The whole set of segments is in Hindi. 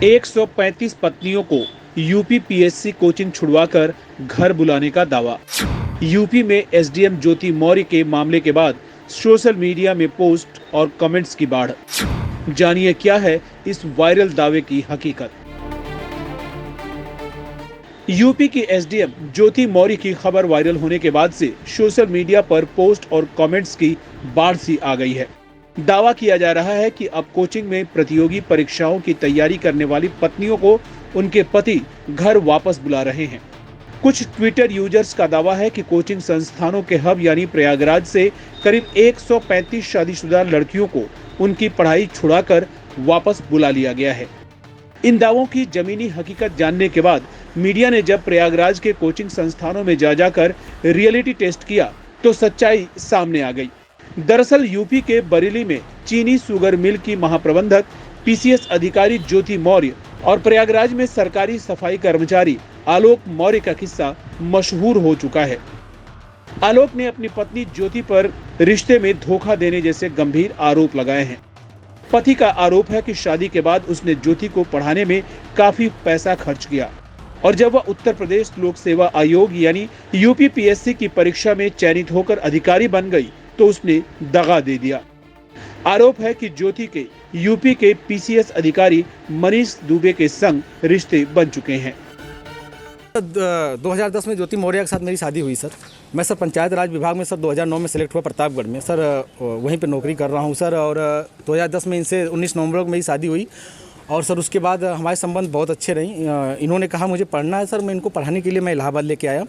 135 पत्नियों को यूपी पीएससी कोचिंग छुड़वाकर घर बुलाने का दावा। यूपी में एसडीएम ज्योति मौर्य के मामले के बाद सोशल मीडिया में पोस्ट और कमेंट्स की बाढ़। जानिए क्या है इस वायरल दावे की हकीकत। यूपी की एसडीएम ज्योति मौर्य की खबर वायरल होने के बाद से सोशल मीडिया पर पोस्ट और कमेंट्स की बाढ़ सी आ गई है। दावा किया जा रहा है कि अब कोचिंग में प्रतियोगी परीक्षाओं की तैयारी करने वाली पत्नियों को उनके पति घर वापस बुला रहे हैं। कुछ ट्विटर यूजर्स का दावा है कि कोचिंग संस्थानों के हब यानी प्रयागराज से करीब 135 शादीशुदा लड़कियों को उनकी पढ़ाई छुड़ाकर वापस बुला लिया गया है। इन दावों की जमीनी हकीकत जानने के बाद मीडिया ने जब प्रयागराज के कोचिंग संस्थानों में जा जाकर रियलिटी टेस्ट किया तो सच्चाई सामने आ गई। दरअसल यूपी के बरेली में चीनी शुगर मिल की महाप्रबंधक पीसीएस अधिकारी ज्योति मौर्य और प्रयागराज में सरकारी सफाई कर्मचारी आलोक मौर्य का किस्सा मशहूर हो चुका है। आलोक ने अपनी पत्नी ज्योति पर रिश्ते में धोखा देने जैसे गंभीर आरोप लगाए हैं। पति का आरोप है कि शादी के बाद उसने ज्योति को पढ़ाने में काफी पैसा खर्च किया और जब वह उत्तर प्रदेश लोक सेवा आयोग यानी यूपी पीएससी की परीक्षा में चयनित होकर अधिकारी बन गई तो उसने दगा दे दिया। आरोप है कि ज्योति के यूपी के पीसीएस अधिकारी मनीष दुबे के संग रिश्ते बन चुके हैं। 2010 में ज्योति मौर्य के साथ मेरी शादी हुई सर। मैं सर पंचायत राज विभाग में सर 2009 में सेलेक्ट हुआ प्रतापगढ़ में सर, वहीं पे नौकरी कर रहा हूँ सर। और 2010 में इनसे 19 नवंबर को मेरी शादी हुई और सर उसके बाद हमारे संबंध बहुत अच्छे रही। इन्होंने कहा मुझे पढ़ना है सर, मैं इनको पढ़ाने के लिए मैं इलाहाबाद लेके आया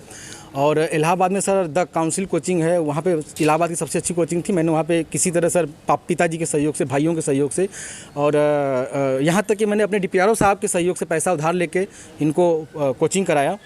और इलाहाबाद में सर द काउंसिल कोचिंग है, वहाँ पे इलाहाबाद की सबसे अच्छी कोचिंग थी। मैंने वहाँ पे किसी तरह सर पिताजी के सहयोग से, भाइयों के सहयोग से और यहाँ तक कि मैंने अपने डीपीआरओ साहब के सहयोग से पैसा उधार लेके इनको कोचिंग कराया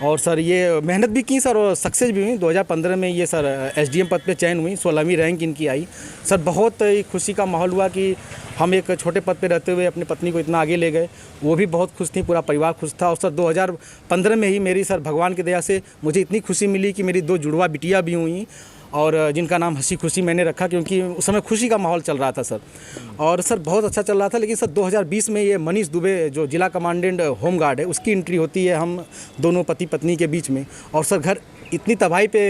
और सर ये मेहनत भी की सर और सक्सेस भी हुई। 2015 में ये सर एसडीएम पद पे चयन हुई, 16वीं रैंक इनकी आई सर। बहुत खुशी का माहौल हुआ कि हम एक छोटे पद पे रहते हुए अपनी पत्नी को इतना आगे ले गए। वो भी बहुत खुश थी, पूरा परिवार खुश था। और सर 2015 में ही मेरी सर भगवान की दया से मुझे इतनी खुशी मिली कि मेरी 2 जुड़वा बिटिया भी हुई और जिनका नाम हंसी खुशी मैंने रखा, क्योंकि उस समय खुशी का माहौल चल रहा था सर। और सर बहुत अच्छा चल रहा था। लेकिन सर 2020 में ये मनीष दुबे जो जिला कमांडेंट होमगार्ड है उसकी एंट्री होती है हम दोनों पति पत्नी के बीच में और सर घर इतनी तबाही पे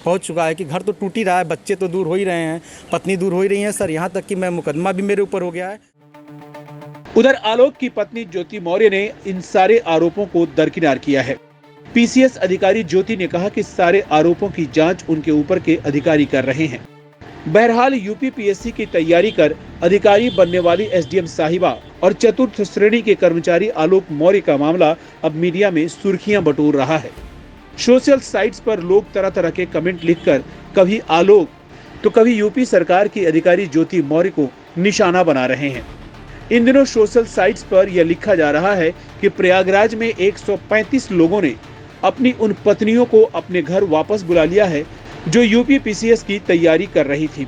पहुंच चुका है कि घर तो टूट ही रहा है, बच्चे तो दूर हो ही रहे हैं, पत्नी दूर हो ही रही हैं सर। यहाँ तक कि मैं मुकदमा भी मेरे ऊपर हो गया है। उधर आलोक की पत्नी ज्योति मौर्य ने इन सारे आरोपों को दरकिनार किया है। पीसीएस अधिकारी ज्योति ने कहा कि सारे आरोपों की जांच उनके ऊपर के अधिकारी कर रहे हैं। बहरहाल यूपी पीएससी की तैयारी कर अधिकारी बनने वाली एसडीएम साहिबा और चतुर्थ श्रेणी के कर्मचारी आलोक मौर्य का मामला अब मीडिया में सुर्खियां बटोर रहा है। सोशल साइट्स पर लोग तरह तरह के कमेंट लिखकर कभी आलोक तो कभी यूपी सरकार की अधिकारी ज्योति मौर्य को निशाना बना रहे हैं। इन दिनों सोशल साइट्स पर यह लिखा जा रहा है कि प्रयागराज में 135 लोगों ने अपनी उन पत्नियों को अपने घर वापस बुला लिया है जो यूपी पीसीएस की तैयारी कर रही थी।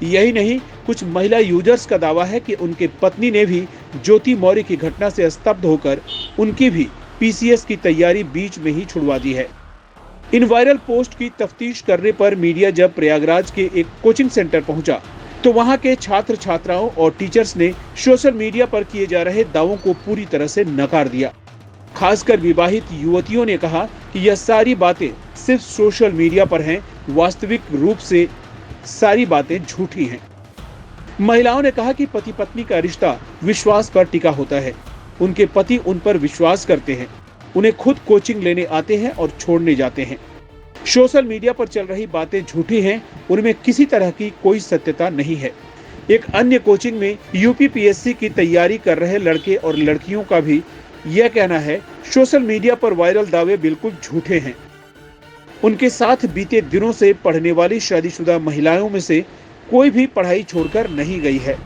यही नहीं, कुछ महिला यूजर्स का दावा है कि उनके पत्नी ने भी ज्योति मौर्य की घटना से स्तब्ध होकर उनकी भी पीसीएस की तैयारी बीच में ही छुड़वा दी है। इन वायरल पोस्ट की तफ्तीश करने पर मीडिया जब प्रयागराज के एक कोचिंग सेंटर पहुंचा तो वहां के छात्र छात्राओं और टीचर्स ने सोशल मीडिया पर किए जा रहे दावों को पूरी तरह से नकार दिया। खासकर विवाहित युवतियों ने कहा कि यह सारी बातें सिर्फ सोशल मीडिया पर हैं, वास्तविक रूप से सारी बातें झूठी हैं। महिलाओं ने कहा कि पति पत्नी का रिश्ता विश्वास पर टिका होता है। उनके पति उन पर विश्वास करते हैं, उन्हें खुद कोचिंग लेने आते हैं और छोड़ने जाते हैं। सोशल मीडिया पर चल रही बातें झूठी हैं, उनमें किसी तरह की कोई सत्यता नहीं है। एक अन्य कोचिंग में यूपी पीएससी की तैयारी कर रहे लड़के और लड़कियों का भी यह कहना है सोशल मीडिया पर वायरल दावे बिल्कुल झूठे हैं। उनके साथ बीते दिनों से पढ़ने वाली शादीशुदा महिलाओं में से कोई भी पढ़ाई छोड़कर नहीं गई है।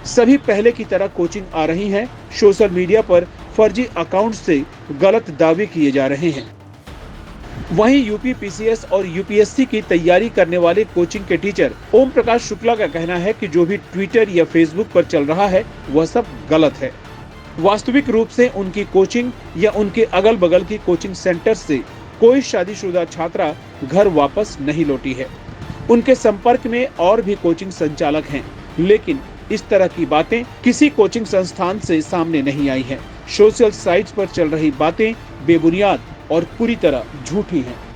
सभी पहले की तरह कोचिंग आ रही हैं। सोशल मीडिया पर फर्जी अकाउंट से गलत दावे किए जा रहे हैं। वहीं यूपी पीसीएस और यूपीएससी की तैयारी करने वाले कोचिंग के टीचर ओम प्रकाश शुक्ला का कहना है कि जो भी ट्विटर या फेसबुक पर चल रहा है वह सब गलत है। वास्तविक रूप से उनकी कोचिंग या उनके अगल बगल की कोचिंग सेंटर से कोई शादीशुदा छात्रा घर वापस नहीं लौटी है। उनके संपर्क में और भी कोचिंग संचालक हैं, लेकिन इस तरह की बातें किसी कोचिंग संस्थान से सामने नहीं आई है। सोशल साइट्स पर चल रही बातें बेबुनियाद और पूरी तरह झूठी हैं।